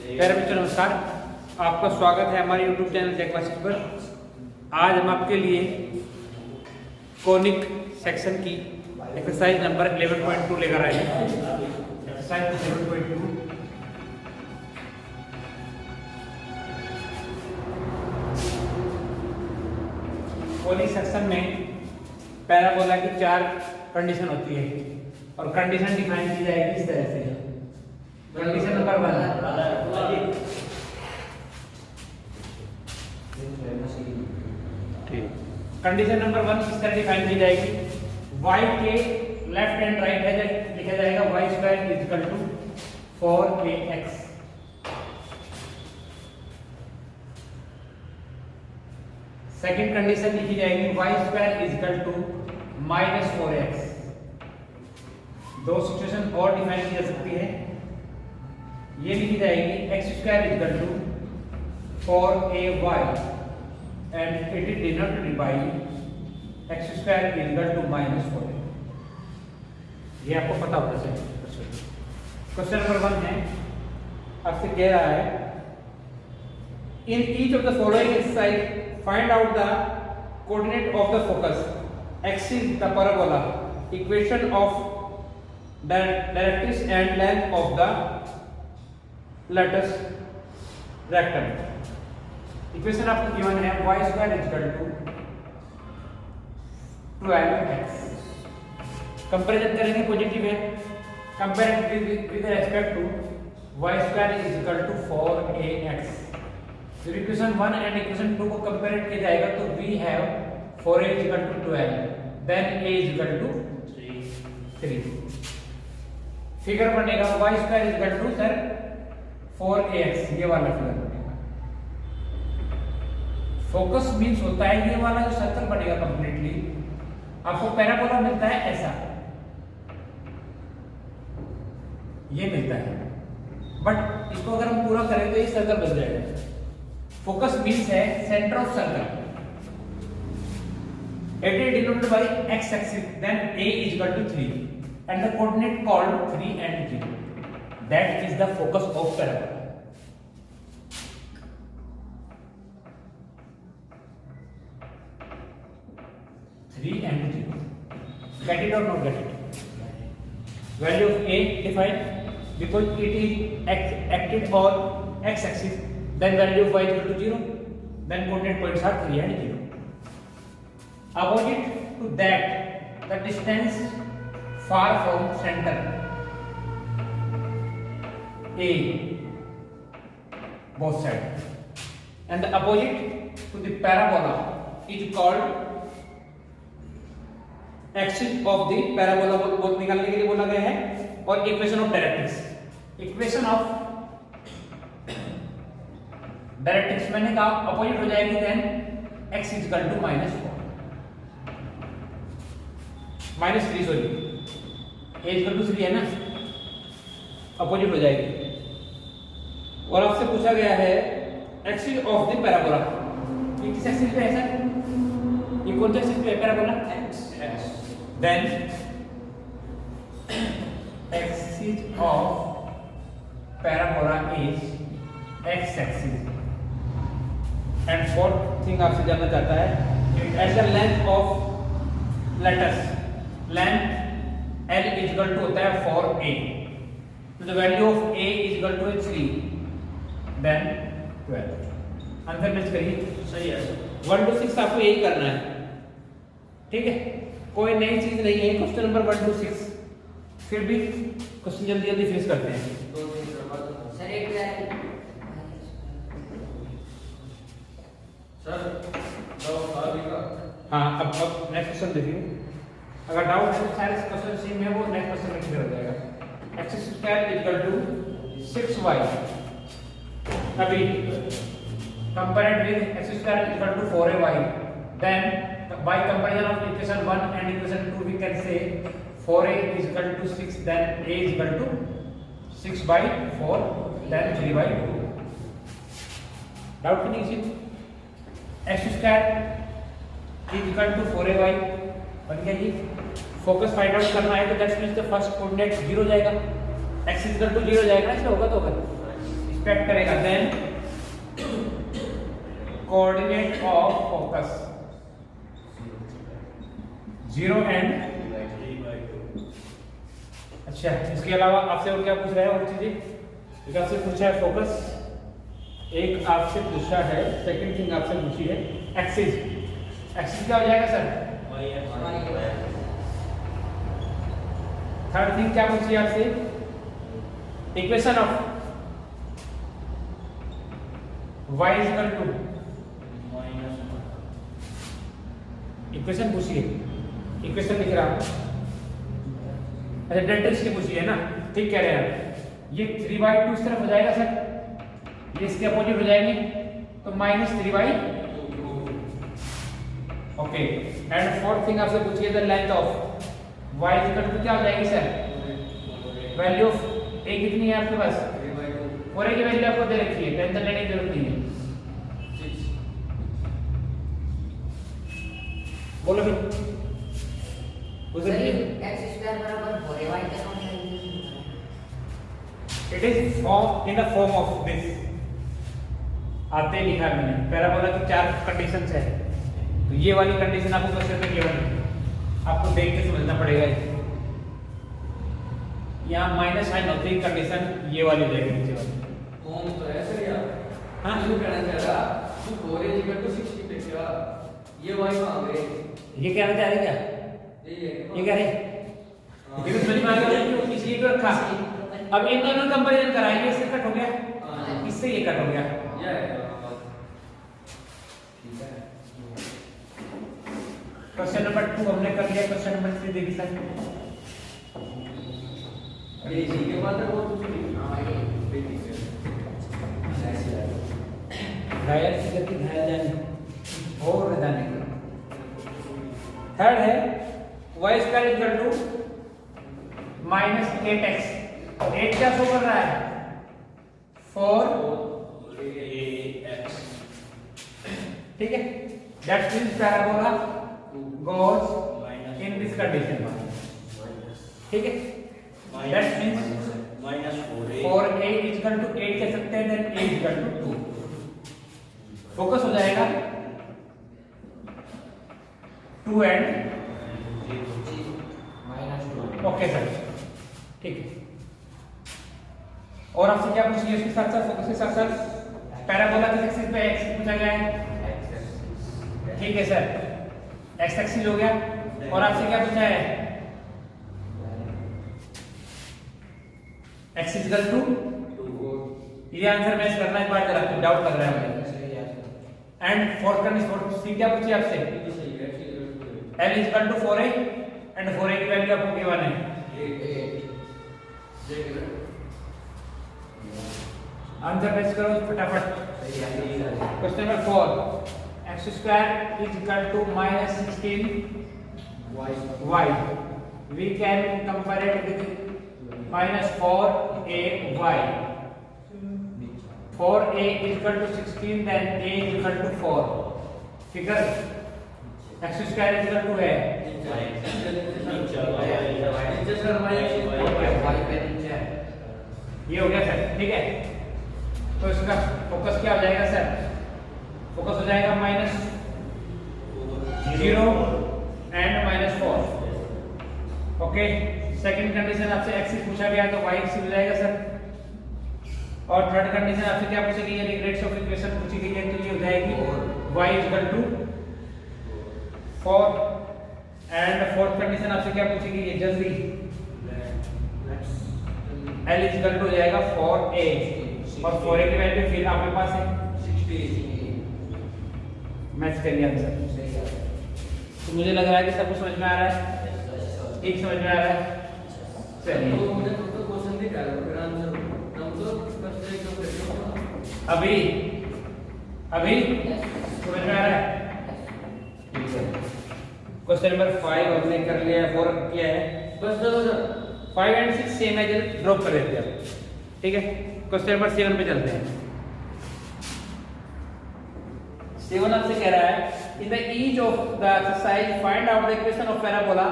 प्यारे बच्चों नमस्कार, आपका स्वागत है हमारे YouTube चैनल टेक क्लासेस पर। आज हम आपके लिए कोनिक सेक्शन की एक्सरसाइज नंबर 11.2 लेकर आए हैं। एक्सरसाइज 11.2 कोनिक सेक्शन में पैराबोला की 4 कंडीशन होती है और कंडीशन डिफाइन की जाएगी इस तरह से। कंडीशन नंबर 1, कंडीशन नंबर 1 इस तरह डिफाइन की जाएगी। y के लेफ्ट एंड राइट है लिखा जाएगा y square is equal to 4ax। Second condition लिखी जाएगी y square is equal to -4x। दो सिचुएशन और डिफाइन की जा सकती है। ये लिखी जाएगी x square is equal to 4ay and it is denoted by x square is equal to -4a। ये आपको पता होना चाहिए। क्वेश्चन नंबर 1 है, आपसे कह रहा है in each of the following exercise find out the coordinate of the focus axis the parabola, equation of directrix and length of the latus rectangle. Equation आपको गिवन है y square is equal to 12x। Comparison करेंगे, positive है, compare with respect to y square is equal to 4ax। जब equation 1 and equation 2 को compare किया जाएगा तो we have 4a is equal to 12, then a is equal to 3। Figure बनेगा y square is equal to sir 4ax, ये वाला figure बनेगा। Focus means होता है ये वाला जो सर्कल बनेगा कंप्लीटली, आपको पैराबोला मिलता है ऐसा, ये मिलता है, बट इसको अगर हम पूरा करें तो ये सर्कल बन जाएगा। फोकस मींस है centre of circle, it is denoted by x axis, then a is equal to 3 and the coordinate called 3 and 0, that is the focus of parabola। and 0, get it or not get it? Value of a defined because it is acted on x axis, then value of y is equal to 0, then coordinate points are 3 and 0। Opposite to that, the distance far from center a, both sides, and the opposite to the parabola is called axis of the parabola को निकालने के लिए बोला गया है। और equation of directrix, equation of directrix मैंने कहा अपोजिट हो जाएगी, then x is equal to -3 sorry a equal to 3 है ना, अपोजिट हो जाएगी। और आपसे पूछा गया है एक्सिस ऑफ द पैराबोला, ये किस एक्सिस पे है सर? ये कौन सा एक्सिस पे है parabola? x। Then axis of parabola is x-axis, and fourth thing आपसे जानना चाहता है as the length of letters, length L is equal to होता है 4a, so the value of a is equal to 3, then 12। Answer match करिए, सही है। 1 to 6 आपको यही करना है, ठीक है, कोई नई चीज नहीं है। क्वेश्चन नंबर 1 to 6, फिर भी क्वेश्चन जल्दी जल्दी फिनिश करते हैं। सर एक हाँ, अब नेक्स्ट क्वेश्चन देखिए। अगर डाउट है तो सारे क्वेश्चन सेम है, वो नेक्स्ट क्वेश्चन में क्लियर हो जाएगा। x square is equal to 6y, अभी compared with x square is equal to 4ay, then by comparison of equation 1 and equation 2 we can say 4a is equal to 6, then a is equal to 6 by 4, then 3 by 2। Doubt नहीं है? x square is equal to 4ay बन गया जी। Focus find out करना है तो that's means the first coordinate 0 जाएगा, x is equal to 0 जाएगा, इसलिए होगा तो होगा। एक्सपेक्ट करेंगे अच्छा, इसके अलावा आपसे और क्या पूछ रहा है और चीजें? एक आपसे पूछा है फोकस, एक आपसे पूछा है, सेकंड थिंग आपसे पूछी है एक्सिस। एक्सिस क्या हो जाएगा सर? थर्ड थिंग क्या पूछी है आपसे? Equation of y is equal to, equation पूछी है, इक्वेशन लिख रहा हूं। अच्छा, डेल्टा की पूछी है ना, ठीक कह रहे हैं आप। ये 3/2 इस तरफ हो जाएगा सर, ये इसके अपोजिट हो जाएंगे, तो -3/2। ओके, एंड फोर्थ थिंग आपसे पूछिए the length of y is equal to क्या हो जाएगी सर? वैल्यू ऑफ a कितनी है आपके पास? 4a की वैल्यू आपको दे रखी है, टेंशन लेने की जरूरत नहीं है। बोलो फिर सर ये x स्क्वायर बराबर 4ay का कौन सा है? It is form in the form of this. आते ही लिखा मैंने, पैराबोला की 4 कंडीशंस है, तो ये वाली कंडीशन आपको क्वेश्चन में गिवन है, आपको देख के समझना पड़ेगा। यहाँ माइनस साइन होती है कंडीशन, ये वाली हो जाएगी नीचे वाली। फॉर्म तो है सर यार। हाँ, ये कहना चाह रहा तू 4a इक्वल टू 60 पे क्या ये y कहां गए? ये कहना चाह रहे क्या? ये कह रहे ये समझ में आ गया क्यों इसलिए क्यों रखा? अब इन दोनों कंपैरिजन कराएंगे, इससे कट हो गया, इससे ये कट हो गया। ये है ठीक है। क्वेश्चन नंबर 2 हमने कर लिया, क्वेश्चन नंबर 3 देखिए सर। ये इसी के बाद है वो कुछ नहीं। हां ये ठीक है। घायल की गति घायल जाने और जाने का। थर्ड है y square equal to -8x। 8 क्या शो कर रहा है? 4ax, ठीक है। That means parabola goes in this condition, ठीक है। That means -4a equal to 8 कह सकते हैं, then a equal to 2। Focus हो जाएगा 2 एंड -2। ओके सर, ठीक है। और आपसे क्या पूछिए इसके साथ साथ, फोकस के साथ साथ पैराबोला किस एक्सिस पे x पूछा गया है, ठीक है सर, x एक्सिस हो गया। और आपसे क्या पूछा है? x इक्वल टू, ये आंसर मैच करना है, बार जरा डाउट लग रहा है मुझे। एंड फोर्थ कंडीशन सी क्या पूछी आपसे? l is equal to 4a and 4a की वैल्यू आपको गिवन है। आंसर मैच करो फटाफट। Question number 4, x square is equal to -16 y। We can compare it with -4ay। 4a is equal to 16, then a is equal to 4। Figure x square is equal to है ये हो गया sir, ठीक है। तो इसका फोकस क्या हो जाएगा सर? फोकस हो जाएगा -0 एंड -4। ओके, सेकंड कंडीशन आपसे एक्सिस पूछा गया तो y एक्सिस हो जाएगा सर। और थर्ड कंडीशन आपसे क्या पूछी गई है? रिग्रेट्स ऑफ इक्वेशन पूछी गई है, तो ये हो जाएगी y is equal to 4। And fourth condition आपसे क्या पूछी गई है? जल्दी, l इज इक्वल टू हो जाएगा 4a, और 4a की वैल्यू फिर आपके पास है 60। मैच करिए आंसर। तो मुझे लग रहा है कि सब कुछ समझ में आ रहा है, ठीक समझ में आ रहा है। चलिए तो मुझे तो क्वेश्चन दिखा रहा है, फिर आंसर हम तो बस एक तो अभी समझ में आ रहा है, ठीक है। क्वेश्चन नंबर 5 हमने कर लिया है, 4 किया है, बस चलो सर 5 एंड 6 सेम है, जल्दी ड्रॉप कर देते हैं, ठीक है। क्वेश्चन नंबर 7 पे चलते हैं। 7 आपसे कह रहा है in the each of the exercise find out the equation of parabola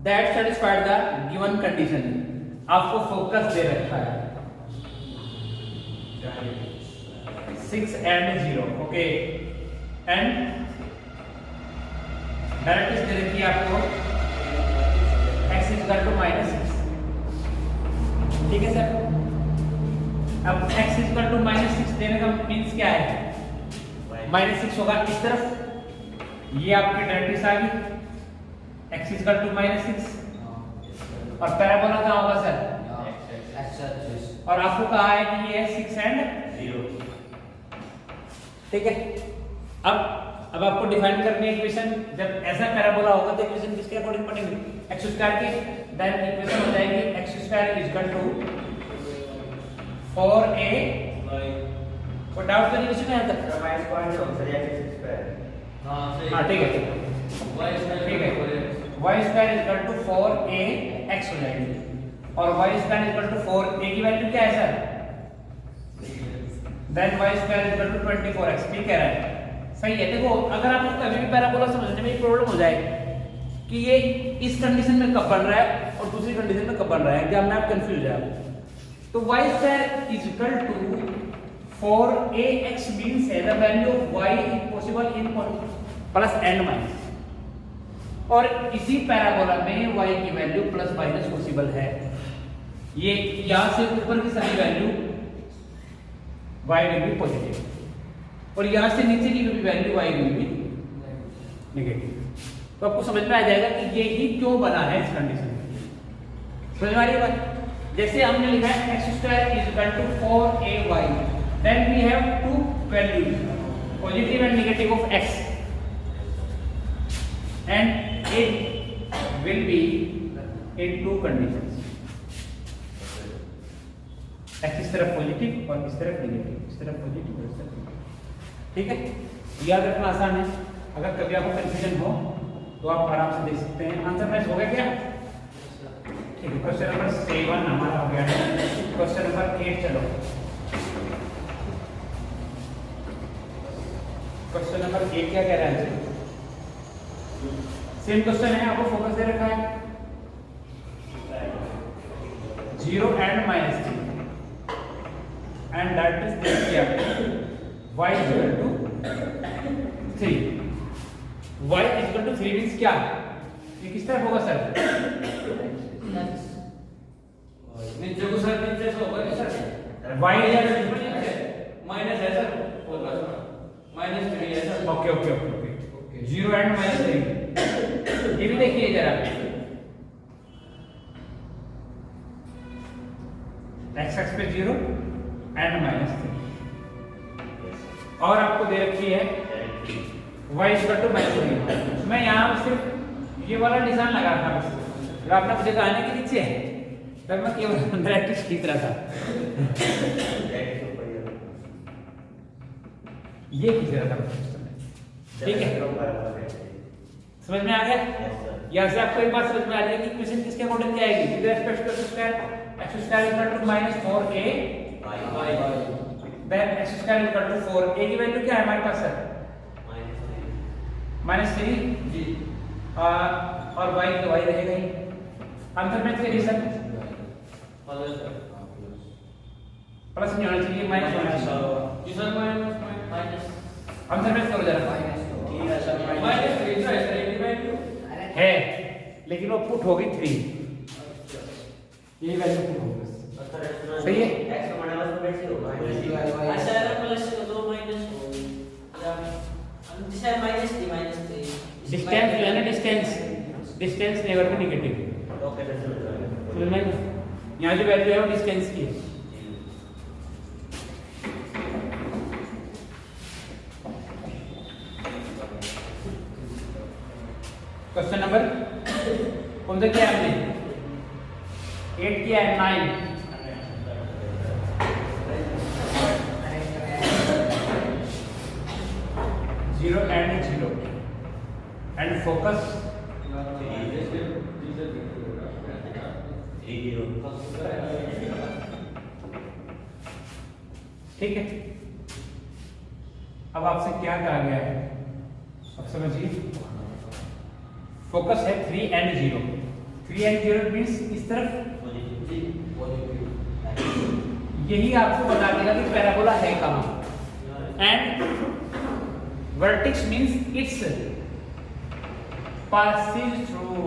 that satisfied the given condition। आपको फोकस दे रखा है 6 and 0, ओके। एंड डायरेक्ट दे रखी है आपको x इक्वल टू -6। ठीक है सर। अब x इक्वल टू -6 देने का मीन्स क्या है, -6 होगा इस तरफ, ये आपकी डायरेक्ट्रिक्स आ गई x इक्वल टू -6, और पैराबोला कहाँ होगा सर, और आपको कहा है कि ये है 6 एंड 0, ठीक है। अब आपको डिफाइन करनी है इक्वेशन, जब ऐसा पैराबोला होगा तो इक्वेशन किसके अकॉर्डिंग बनेगी, x स्क्वायर की, देन इक्वेशन हो जाएगी x square equal to 4a, कोई डाउट तो नहीं किसी को यहाँ तक, हाँ ठीक है, ठीक है, y square equal to 4ax हो जाएगी, और y square equal to 4a की वैल्यू क्या है sir, then y square equal to 24x, ठीक कह रहा है, सही है। देखो अगर आपको कभी भी पैराबोला समझने में प्रॉब्लम हो जाए कि ये इस कंडीशन में कब बन रहा है और दूसरी कंडीशन में कब बन रहा है, एग्जाम में आप कंफ्यूज है, तो y square is equal to 4ax means है the value of y is possible in plus and minus, और इसी पैराबोला में y की वैल्यू प्लस माइनस पॉसिबल है। ये यहां से ऊपर की सारी value y will be positive, और यहां से नीचे की भी value y will be negative. तो आपको समझ में आ जाएगा कि ये ही क्यों बना है इस कंडीशन में, समझ में आ रही है बात। जैसे हमने लिखा है x square is equal to 4ay, then we have two values positive and negative of x, and it will be in two conditions, x इस तरफ पॉजिटिव और इस तरफ नेगेटिव, इस तरफ पॉजिटिव और इस तरफ नेगेटिव, ठीक है। याद रखना आसान है, अगर कभी आपको कंफ्यूजन हो तो आप आराम से देख सकते हैं। आंसर मैच हो गया क्या, ठीक है। क्वेश्चन नंबर 7 हमारा हो गया है, क्वेश्चन नंबर 8 चलो, क्वेश्चन नंबर 8 क्या कह रहा है, सेम क्वेश्चन है, आपको फोकस दे रखा है 0 and -3 and that is this क्या, y equal to 3, y equal to 3 means क्या, ये किस तरफ होगा सर, नीचे को सर, नीचे से होगा क्या सर, y या माइनस है सर, -3 है sir, okay okay okay okay, 0 and -3, ये भी देखिए जरा, x एक्स पे 0 एंड -3, और आपको दे रखी है y इक्वल टू -3। मैं यहाँ सिर्फ ये वाला निशान लगा था, बस जब आपने मुझे कहा ना कि नीचे है तब मैं केवल डायरेक्ट खींच रहा था, ये खींच रहा था, ठीक है, समझ में आ गया। यहाँ से आपको एक बात समझ में आ जाएगी कि इक्वेशन किसके अकॉर्डिंग क्या आएगी, with respect to x square equal to -4a, then x square equal to 4a की वैल्यू क्या है हमारे पास सर, -3 जी, और y तो y रहेगा ही। आंसर में क्या रीजन, प्लस नहीं होना चाहिए, माइनस होना चाहिए, सर माइनस आंसर में करो जरा, है लेकिन वो पुट होगी 3, यही वैल्यू पुट होगी, सही है। डिस्टेंस जो है ना, डिस्टेंस नेवर बी नेगेटिव, समझ में, यहाँ जो वैल्यू है वो डिस्टेंस की है। क्वेश्चन नंबर कौन सा किया हमने, 8 किया है, 9 0 एंड फोकस ठीक है। अब आपसे क्या कहा गया है, अब समझिए, फोकस है 3 एंड 0, 3 एंड 0 मींस इस तरफ, यही आपको बता देगा कि पैराबोला है कहां, and vertex means it's passes through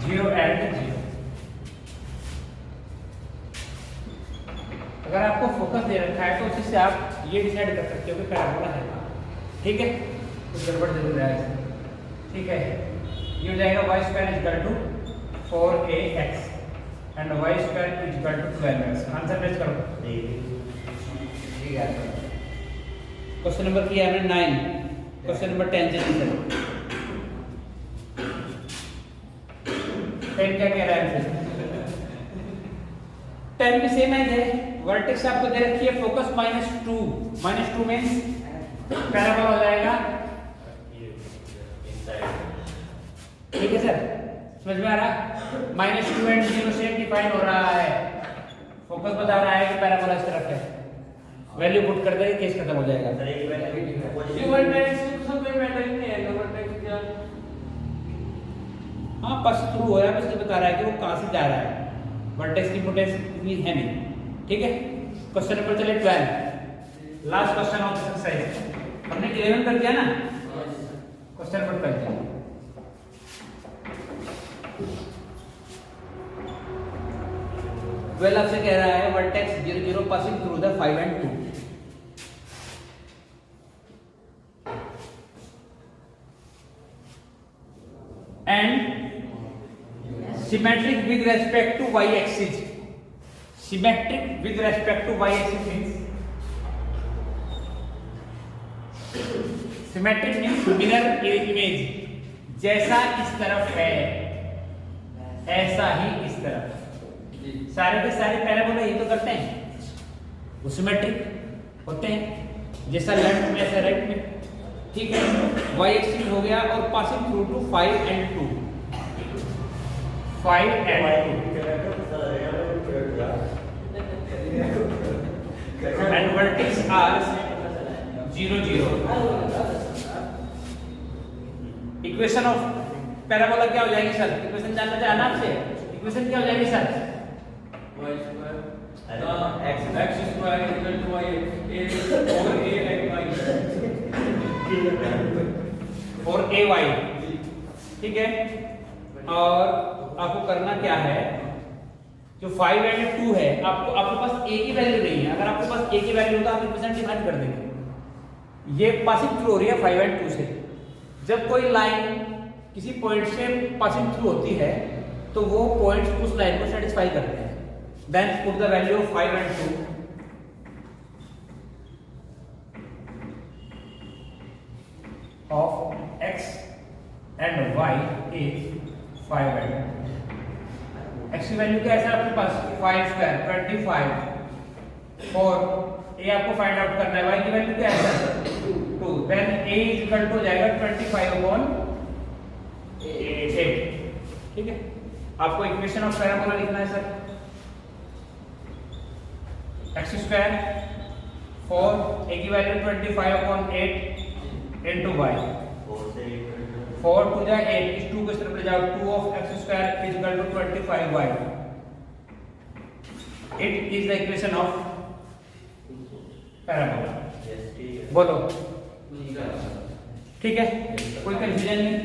0 and 0, अगर आपको फोकस दे रखा है तो उसी से आप ये डिसाइड कर सकते हो कि पैराबोला है। ठीक है, कुछ गड़बड़ जरूर है इसमें। ठीक है, ये हो जाएगा y square is equal to 4ax and y square is equal to 12x। Answer match करो। ठीक है क्वेश्चन नंबर किया हमने 9, क्वेश्चन नंबर 10 से चलो। 10 क्या कह रहा है आंसर? 10 भी सेम है, वर्टेक्स आपको दे रखी है फोकस -2 मींस पैराबोला हो जाएगा। ठीक है सर, समझ में आ रहा? -2 एंड 0 से डिफाइन हो रहा है, फोकस बता रहा है कि पैराबोला इस तरफ है। वैल्यू पुट कर देंगे, केस खत्म हो जाएगा। ये वर्टेक्स तो सब में मैटर ही नहीं है, तो वर्टेक्स क्या हाँ पास थ्रू हो रहा है, बस ये बता रहा है कि वो कहाँ से जा रहा है, वर्टेक्स की पोटेंस इतनी है नहीं। ठीक है, क्वेश्चन नंबर चले 12, लास्ट क्वेश्चन ऑफ एक्सरसाइज। हमने 11 कर दिया ना, क्वेश्चन नंबर 12। वेल आपसे कह रहा है vertex 0 0 passing through the 5 and 2 and symmetric with respect to y axis. Symmetric with respect to y axis means symmetric means mirror image, जैसा इस तरफ है ऐसा ही इस तरफ। सारे के सारे पैराबोला ये तो करते हैं, वो सिमेट्रिक होते हैं, जैसा लेफ्ट में ऐसा राइट में। ठीक है, y एक्सिस हो गया और passing through to 5 and 2 and vertex are 0 0। Equation of parabola क्या हो जाएगी सर? इक्वेशन जानना चाहना आपसे, इक्वेशन क्या हो जाएगी sir? y square x square is equal to y और ay। ठीक है, और आपको करना क्या है, जो 5 and 2 है, आपके पास a की वैल्यू नहीं है। अगर आपके पास a की वैल्यू होता आप रिप्रेजेंट डिफाइन कर देंगे। ये पासिंग थ्रू हो रही है 5 and 2 से। जब कोई लाइन किसी पॉइंट से पासिंग थ्रू होती है तो वो पॉइंट्स उस लाइन को सेटिस्फाई करते हैं। Then put the value of 5 and 2 of x and y is 5 and 2। x की वैल्यू क्या है सर आपके पास? 5 स्क्वायर 25 4 a आपको फाइंड आउट करना है। y की वैल्यू क्या है sir? 2। Then a is equal to हो जाएगा 25/8। ठीक है, आपको इक्वेशन ऑफ पैराबोला लिखना है सर। x स्क्वायर 4 a की value 25/8 into y 4 to the 8 इस 2 को इस तरफ ले जाओ। 2 of x square is equal to 25y। It is the equation of parabola। बोलो ठीक है, कोई कंफ्यूजन नहीं?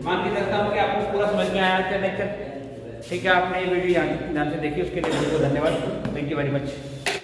मान के चलता हूँ कि आपको पूरा समझ में आया क्या लेक्चर। ठीक है, आपने ये वीडियो ध्यान से देखी, उसके लिए बहुत धन्यवाद। Thank you very much.